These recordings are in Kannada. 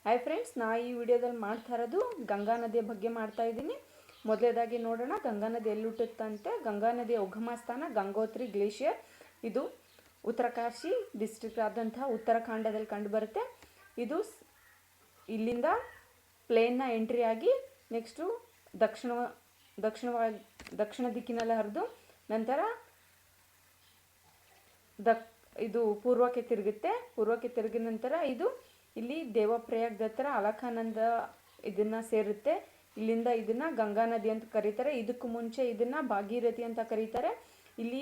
ಹಾಯ್ ಫ್ರೆಂಡ್ಸ್, ನಾ ಈ ವಿಡಿಯೋದಲ್ಲಿ ಮಾಡ್ತಾ ಇರೋದು ಗಂಗಾ ನದಿಯ ಬಗ್ಗೆ ಮಾಡ್ತಾ ಇದ್ದೀನಿ. ಮೊದಲೇದಾಗಿ ನೋಡೋಣ ಗಂಗಾ ನದಿ ಎಲ್ಲಿ ಹುಟ್ಟುತ್ತಂತೆ. ಗಂಗಾ ನದಿಯ ಉಗಮ ಸ್ಥಾನ ಗಂಗೋತ್ರಿ ಗ್ಲೇಷಿಯರ್. ಇದು ಉತ್ತರಕಾಶಿ ಡಿಸ್ಟ್ರಿಕ್ಟ್ ಆದಂತಹ ಉತ್ತರಾಖಂಡದಲ್ಲಿ ಕಂಡುಬರುತ್ತೆ. ಇದು ಇಲ್ಲಿಂದ ಪ್ಲೇನ್ನ ಎಂಟ್ರಿ ಆಗಿ ನೆಕ್ಸ್ಟು ದಕ್ಷಿಣ ದಿಕ್ಕಿನಲ್ಲಿ ಹರಿದು ನಂತರ ಇದು ಪೂರ್ವಕ್ಕೆ ತಿರುಗಿದ ನಂತರ ಇದು ಇಲ್ಲಿ ದೇವಪ್ರಯಾಗ್ ಹತ್ರ ಅಲಕಾನಂದ ಇದನ್ನ ಸೇರುತ್ತೆ. ಇಲ್ಲಿಂದ ಇದನ್ನ ಗಂಗಾ ನದಿ ಅಂತ ಕರೀತಾರೆ. ಇದಕ್ಕೂ ಮುಂಚೆ ಇದನ್ನ ಭಾಗೀರಥಿ ಅಂತ ಕರೀತಾರೆ. ಇಲ್ಲಿ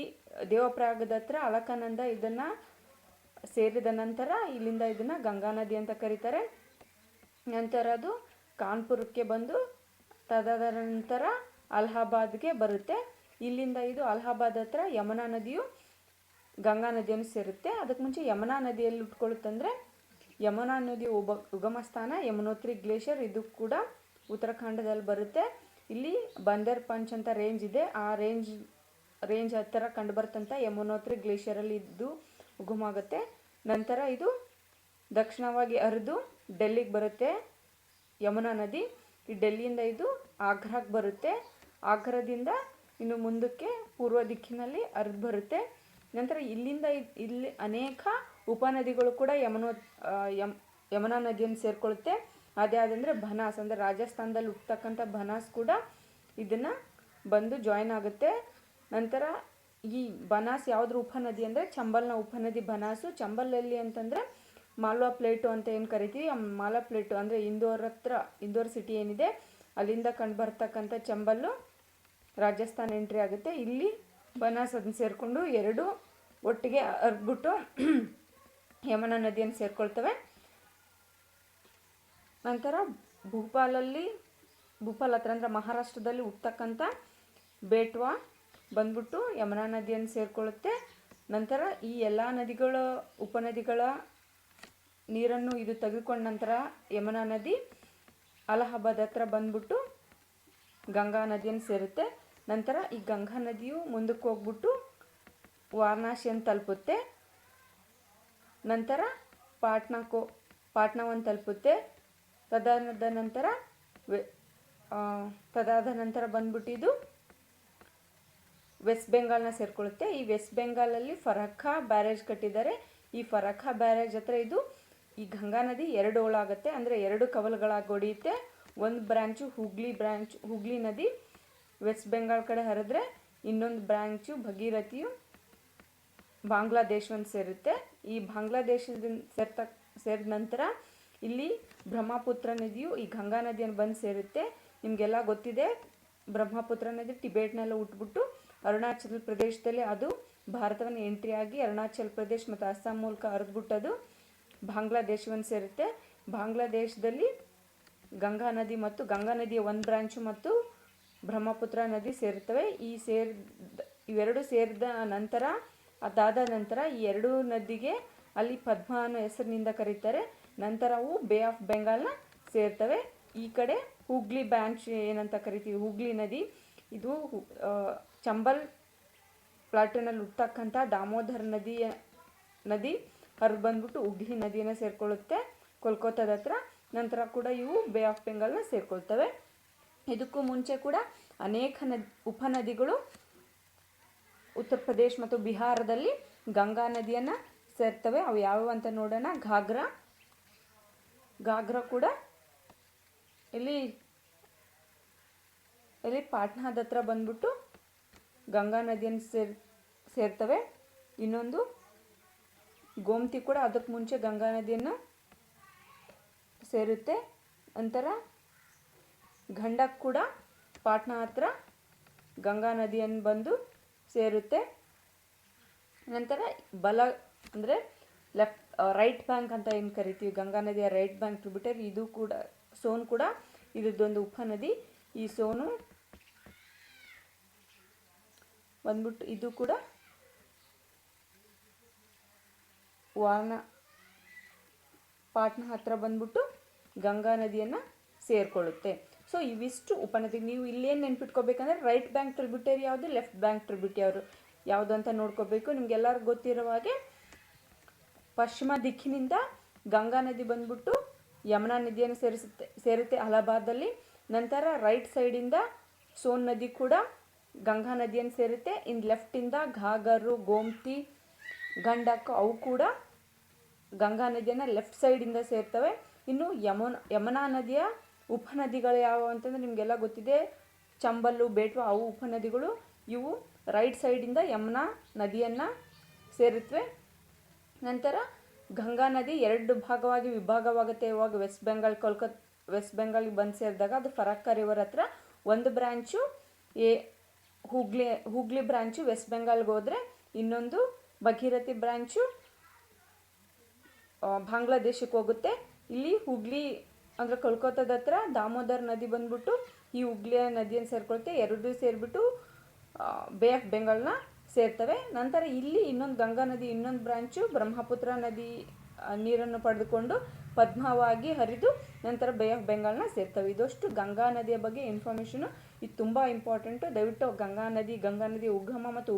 ದೇವಪ್ರಯಾಗದ ಹತ್ರ ಅಲಕಾನಂದ ಇದನ್ನ ಸೇರಿದ ನಂತರ ಇಲ್ಲಿಂದ ಇದನ್ನ ಗಂಗಾ ನದಿ ಅಂತ ಕರೀತಾರೆ. ನಂತರ ಅದು ಕಾನ್ಪುರಕ್ಕೆ ಬಂದು ತದನಂತರ ನಂತರ ಅಲಹಾಬಾದ್ಗೆ ಬರುತ್ತೆ. ಇಲ್ಲಿಂದ ಇದು ಅಲಹಾಬಾದ್ ಹತ್ರ ಯಮುನಾ ನದಿಯು ಗಂಗಾ ನದಿಯನ್ನು ಸೇರುತ್ತೆ. ಅದಕ್ಕೆ ಮುಂಚೆ ಯಮುನಾ ನದಿಯಲ್ಲಿ ಉಟ್ಕೊಳ್ಳುತ್ತಂದರೆ ಯಮುನಾ ನದಿಯ ಉಗಮ ಸ್ಥಾನ ಯಮುನೋತ್ರಿ ಗ್ಲೇಷಿಯರ್. ಇದು ಕೂಡ ಉತ್ತರಾಖಂಡದಲ್ಲಿ ಬರುತ್ತೆ. ಇಲ್ಲಿ ಬಂದರ್ ಪಂಚ್ ಅಂತ ರೇಂಜ್ ಇದೆ. ಆ ರೇಂಜ್ ಹತ್ತಿರ ಕಂಡುಬರ್ತಂಥ ಯಮುನೋತ್ರಿ ಗ್ಲೇಷಿಯರಲ್ಲಿ ಇದು ಉಗಮ ಆಗುತ್ತೆ. ನಂತರ ಇದು ದಕ್ಷಿಣವಾಗಿ ಹರಿದು ಡೆಲ್ಲಿಗೆ ಬರುತ್ತೆ ಯಮುನಾ ನದಿ. ಈ ಡೆಲ್ಲಿಯಿಂದ ಇದು ಆಗ್ರಾಗೆ ಬರುತ್ತೆ. ಆಗ್ರಾದಿಂದ ಇನ್ನು ಮುಂದಕ್ಕೆ ಪೂರ್ವ ದಿಕ್ಕಿನಲ್ಲಿ ಹರಿದು ಬರುತ್ತೆ. ನಂತರ ಇಲ್ಲಿಂದ ಇಲ್ಲಿ ಅನೇಕ ಉಪನದಿಗಳು ಕೂಡ ಯಮುನಾ ನದಿಯನ್ನು ಸೇರಿಕೊಳ್ಳುತ್ತೆ. ಅದೇ ಆದಂದರೆ ಬನಾಸ್ ಅಂದರೆ ರಾಜಸ್ಥಾನದಲ್ಲಿ ಹುಟ್ಟತಕ್ಕಂಥ ಬನಾಸ್ ಕೂಡ ಇದನ್ನು ಬಂದು ಜಾಯಿನ್ ಆಗುತ್ತೆ. ನಂತರ ಈ ಬನಾಸ್ ಯಾವುದ್ರ ಉಪನದಿ ಅಂದರೆ ಚಂಬಲ್ನ ಉಪನದಿ ಬನಾಸು. ಚಂಬಲಲ್ಲಿ ಅಂತಂದರೆ ಮಾಲ್ವಾ ಪ್ಲೇಟು ಅಂತ ಏನು ಕರಿತೀವಿ. ಆ ಮಾಲ್ವಾ ಪ್ಲೇಟು ಅಂದರೆ ಇಂದೋರ್ ಸಿಟಿ ಏನಿದೆ ಅಲ್ಲಿಂದ ಕಂಡು ಬರ್ತಕ್ಕಂಥ ಚಂಬಲ್ಲು ರಾಜಸ್ಥಾನ ಎಂಟ್ರಿ ಆಗುತ್ತೆ. ಇಲ್ಲಿ ಬನಾಸ್ ಅದನ್ನ ಸೇರಿಕೊಂಡು ಎರಡು ಒಟ್ಟಿಗೆ ಹರಿದ್ಬಿಟ್ಟು ಯಮುನಾ ನದಿಯನ್ನು ಸೇರಿಕೊಳ್ತವೆ. ನಂತರ ಭೂಪಾಲ್ ಹತ್ರ ಅಂದರೆ ಮಹಾರಾಷ್ಟ್ರದಲ್ಲಿ ಹುಟ್ಟತಕ್ಕಂಥ ಬೇಟ್ವಾ ಬಂದ್ಬಿಟ್ಟು ಯಮುನಾ ನದಿಯನ್ನು ಸೇರಿಕೊಳ್ಳುತ್ತೆ. ನಂತರ ಈ ಎಲ್ಲ ಉಪನದಿಗಳ ನೀರನ್ನು ಇದು ತೆಗೆದುಕೊಂಡ ನಂತರ ಯಮುನಾ ನದಿ ಅಲಹಾಬಾದ್ ಹತ್ರ ಬಂದ್ಬಿಟ್ಟು ಗಂಗಾ ನದಿಯನ್ನು ಸೇರುತ್ತೆ. ನಂತರ ಈ ಗಂಗಾ ನದಿಯು ಮುಂದಕ್ಕೆ ಹೋಗ್ಬಿಟ್ಟು ವಾರಣಾಸಿಯನ್ನು ತಲುಪುತ್ತೆ. ನಂತರ ಪಾಟ್ನಾವನ್ನು ತಲುಪುತ್ತೆ. ತದಾದ ನಂತರ ಬಂದ್ಬಿಟ್ಟು ಇದು ವೆಸ್ಟ್ ಬೆಂಗಾಲ್ನ ಸೇರಿಕೊಳ್ಳುತ್ತೆ. ಈ ವೆಸ್ಟ್ ಬೆಂಗಾಲಲ್ಲಿ ಫರಕ್ಕಾ ಬ್ಯಾರೇಜ್ ಕಟ್ಟಿದ್ದಾರೆ. ಈ ಫರಕ್ಕಾ ಬ್ಯಾರೇಜ್ ಹತ್ರ ಇದು ಈ ಗಂಗಾ ನದಿ ಎರಡು ಓಳಾಗುತ್ತೆ, ಅಂದರೆ ಎರಡು ಕವಲುಗಳಾಗಿ ಒಡೆಯುತ್ತೆ. ಒಂದು ಬ್ರ್ಯಾಂಚು ಹುಗ್ಲಿ ನದಿ ವೆಸ್ಟ್ ಬೆಂಗಾಲ್ ಕಡೆ ಹರಿದ್ರೆ, ಇನ್ನೊಂದು ಬ್ರ್ಯಾಂಚು ಭಗೀರಥಿಯು ಬಾಂಗ್ಲಾದೇಶವನ್ನು ಸೇರುತ್ತೆ. ಈ ಬಾಂಗ್ಲಾದೇಶದಿಂದ ಸೇರಿದ ನಂತರ ಇಲ್ಲಿ ಬ್ರಹ್ಮಪುತ್ರ ನದಿಯು ಈ ಗಂಗಾ ನದಿಯನ್ನು ಬಂದು ಸೇರುತ್ತೆ. ನಿಮಗೆಲ್ಲ ಗೊತ್ತಿದೆ, ಬ್ರಹ್ಮಪುತ್ರ ನದಿ ಟಿಬೇಟ್ನೆಲ್ಲ ಹುಟ್ಬಿಟ್ಟು ಅರುಣಾಚಲ ಪ್ರದೇಶದಲ್ಲಿ ಅದು ಭಾರತವನ್ನು ಎಂಟ್ರಿ ಆಗಿ ಅರುಣಾಚಲ ಪ್ರದೇಶ ಮತ್ತು ಅಸ್ಸಾಂ ಮೂಲಕ ಹರಿದ್ಬಿಟ್ಟದು ಬಾಂಗ್ಲಾದೇಶವನ್ನು ಸೇರುತ್ತೆ. ಬಾಂಗ್ಲಾದೇಶದಲ್ಲಿ ಗಂಗಾ ನದಿ ಮತ್ತು ಗಂಗಾ ನದಿಯ ಒಂದು ಬ್ರಾಂಚು ಮತ್ತು ಬ್ರಹ್ಮಪುತ್ರ ನದಿ ಸೇರುತ್ತವೆ. ಇವೆರಡು ಸೇರಿದ ನಂತರ ಅದಾದ ನಂತರ ಈ ಎರಡು ನದಿಗೆ ಅಲ್ಲಿ ಪದ್ಮ ಅನ್ನೋ ಹೆಸರಿನಿಂದ ಕರೀತಾರೆ. ನಂತರ ಅವು ಬೇ ಆಫ್ ಬೆಂಗಾಲ್ನ ಸೇರ್ತವೆ. ಈ ಕಡೆ ಹುಗ್ಲಿ ಬ್ರಾಂಚ್ ಏನಂತ ಕರಿತೀವಿ, ಹುಗ್ಲಿ ನದಿ, ಇದು ಚಂಬಲ್ ಪ್ಲಾಟೂನಲ್ಲಿ ಹುಟ್ಟತಕ್ಕಂಥ ದಾಮೋದರ್ ನದಿ ಹರಿದು ಬಂದ್ಬಿಟ್ಟು ಹುಗ್ಲಿ ನದಿಯನ್ನು ಸೇರಿಕೊಳ್ಳುತ್ತೆ ಕೋಲ್ಕತ್ತಾದ ಹತ್ರ. ನಂತರ ಕೂಡ ಇವು ಬೇ ಆಫ್ ಬೆಂಗಾಲ್ನ ಸೇರಿಕೊಳ್ತವೆ. ಇದಕ್ಕೂ ಮುಂಚೆ ಕೂಡ ಅನೇಕ ಉಪನದಿಗಳು ಉತ್ತರ ಪ್ರದೇಶ ಮತ್ತು ಬಿಹಾರದಲ್ಲಿ ಗಂಗಾ ನದಿಯನ್ನು ಸೇರ್ತವೆ. ಅವು ಯಾವುವು ಅಂತ ನೋಡೋಣ. ಘಾಗ್ರಾ ಕೂಡ ಇಲ್ಲಿ ಪಾಟ್ನಾದ ಹತ್ರ ಬಂದ್ಬಿಟ್ಟು ಗಂಗಾ ನದಿಯನ್ನು ಸೇರ್ತವೆ. ಇನ್ನೊಂದು ಗೋಮತಿ ಕೂಡ ಅದಕ್ಕೆ ಮುಂಚೆ ಗಂಗಾ ನದಿಯನ್ನು ಸೇರುತ್ತೆ. ನಂತರ ಗಂಡಕ್ ಕೂಡ ಪಾಟ್ನಾ ಹತ್ರ ಗಂಗಾ ನದಿಯನ್ನು ಬಂದು ಸೇರುತ್ತೆ. ನಂತರ ಅಂದರೆ ರೈಟ್ ಬ್ಯಾಂಕ್ ಅಂತ ಏನು ಕರಿತೀವಿ, ಗಂಗಾ ನದಿಯ ರೈಟ್ ಬ್ಯಾಂಕ್ ಟ್ರಿಬ್ಯೂಟರಿ, ಇದು ಕೂಡ ಸೋನ್ ಕೂಡ ಇದೊಂದು ಉಪನದಿ. ಈ ಸೋನು ಬಂದ್ಬಿಟ್ಟು ಇದು ಕೂಡ ಪಾಟ್ನಾ ಹತ್ರ ಬಂದ್ಬಿಟ್ಟು ಗಂಗಾ ನದಿಯನ್ನು ಸೇರಿಕೊಳ್ಳುತ್ತೆ. ಸೊ ಇವಿಷ್ಟು ಉಪನದಿ. ನೀವು ಇಲ್ಲೇನು ನೆನ್ಪಿಟ್ಕೋಬೇಕಂದ್ರೆ ರೈಟ್ ಬ್ಯಾಂಕ್ ಟ್ರಿಬ್ಯೂಟರಿ ಯಾವುದು, ಲೆಫ್ಟ್ ಬ್ಯಾಂಕ್ ಟ್ರಿಬ್ಯೂಟರಿ ಯಾವುದು ಅಂತ ನೋಡ್ಕೋಬೇಕು. ನಿಮ್ಗೆಲ್ಲರಿಗೂ ಗೊತ್ತಿರೋ ಹಾಗೆ ಪಶ್ಚಿಮ ದಿಕ್ಕಿನಿಂದ ಗಂಗಾ ನದಿ ಬಂದ್ಬಿಟ್ಟು ಯಮುನಾ ನದಿಯನ್ನು ಸೇರುತ್ತೆ ಅಲಹಾಬಾದಲ್ಲಿ. ನಂತರ ರೈಟ್ ಸೈಡಿಂದ ಸೋನ್ ನದಿ ಕೂಡ ಗಂಗಾ ನದಿಯನ್ನು ಸೇರುತ್ತೆ. ಇನ್ನು ಲೆಫ್ಟಿಂದ ಘಾಗರು, ಗೋಮತಿ, ಗಂಡಕ್ ಅವು ಕೂಡ ಗಂಗಾ ನದಿಯನ್ನು ಲೆಫ್ಟ್ ಸೈಡಿಂದ ಸೇರ್ತವೆ. ಇನ್ನು ಯಮುನಾ ನದಿಯ ಉಪನದಿಗಳು ಯಾವುವು ಅಂತಂದರೆ ನಿಮಗೆಲ್ಲ ಗೊತ್ತಿದೆ, ಚಂಬಲ್ಲು, ಬೇಟ್ವಾ ಅವು ಉಪನದಿಗಳು. ಇವು ರೈಟ್ ಸೈಡಿಂದ ಯಮುನಾ ನದಿಯನ್ನು ಸೇರುತ್ತವೆ. ನಂತರ ಗಂಗಾ ನದಿ 2 ಭಾಗವಾಗಿ ವಿಭಾಗವಾಗುತ್ತೆ. ಇವಾಗ ವೆಸ್ಟ್ ಬೆಂಗಾಲ್ಗೆ ಬಂದು ಸೇರಿದಾಗ ಅದು ಫರಕ್ಕಾ ರಿವರ್ ಹತ್ರ ಒಂದು ಬ್ರ್ಯಾಂಚು ಹೂಗ್ಲಿ ಬ್ರ್ಯಾಂಚು ವೆಸ್ಟ್ ಬೆಂಗಾಲ್ಗೆ ಹೋದರೆ, ಇನ್ನೊಂದು ಭಗೀರಥಿ ಬ್ರ್ಯಾಂಚು ಬಾಂಗ್ಲಾದೇಶಕ್ಕೆ ಹೋಗುತ್ತೆ. ಇಲ್ಲಿ ಹುಗ್ಲಿ ಅಂದರೆ ಕೋಲ್ಕತ್ತಾದ ಹತ್ರ ದಾಮೋದರ್ ನದಿ ಬಂದ್ಬಿಟ್ಟು ಈ ಹುಗ್ಲಿಯ ನದಿಯನ್ನು ಸೇರ್ಕೊಳುತ್ತೆ. ಎರಡೂ ಸೇರಿಬಿಟ್ಟು ಬೇ ಆಫ್ ಬೆಂಗಾಲ್ನ ಸೇರ್ತವೆ. ನಂತರ ಇಲ್ಲಿ ಇನ್ನೊಂದು ಗಂಗಾ ನದಿ ಇನ್ನೊಂದು ಬ್ರಾಂಚು ಬ್ರಹ್ಮಪುತ್ರ ನದಿ ನೀರನ್ನು ಪಡೆದುಕೊಂಡು ಪದ್ಮವಾಗಿ ಹರಿದು ನಂತರ ಬೇ ಆಫ್ ಬೆಂಗಾಲ್ನ ಸೇರ್ತವೆ. ಇದಷ್ಟು ಗಂಗಾ ನದಿಯ ಬಗ್ಗೆ ಇನ್ಫಾರ್ಮೇಷನು. ಇದು ತುಂಬ ಇಂಪಾರ್ಟೆಂಟು. ದಯವಿಟ್ಟು ಗಂಗಾ ನದಿ ಉಗಮ ಮತ್ತು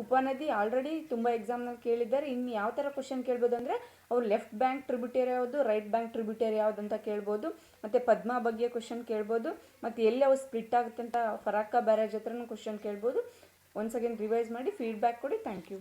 ಉಪನದಿ ಆಲ್ರೆಡಿ ತುಂಬ ಎಕ್ಸಾಮ್ನಲ್ಲಿ ಕೇಳಿದ್ದಾರೆ. ಇನ್ನು ಯಾವ ಥರ ಕ್ವಶನ್ ಕೇಳ್ಬೋದು ಅಂದರೆ ಅವ್ರು ಲೆಫ್ಟ್ ಬ್ಯಾಂಕ್ ಟ್ರಿಬ್ಯೂಟರಿ ಯಾವುದು, ರೈಟ್ ಬ್ಯಾಂಕ್ ಟ್ರಿಬ್ಯೂಟರಿ ಯಾವುದು ಅಂತ ಕೇಳ್ಬೋದು. ಮತ್ತು ಪದ್ಮ ಬಗ್ಗೆ ಕ್ವಶನ್ ಕೇಳ್ಬೋದು. ಮತ್ತು ಎಲ್ಲಿ ಅವು ಸ್ಪ್ಲಿಟ್ ಆಗುತ್ತೆ ಅಂತ ಫರಕ್ಕಾ ಬ್ಯಾರೇಜ್ ಹತ್ರನೂ ಕ್ವಶನ್ ಕೇಳ್ಬೋದು. ಒನ್ಸ್ ಅಗೇನ್ ರಿವೈಸ್ ಮಾಡಿ ಫೀಡ್ಬ್ಯಾಕ್ ಕೊಡಿ. Thank you.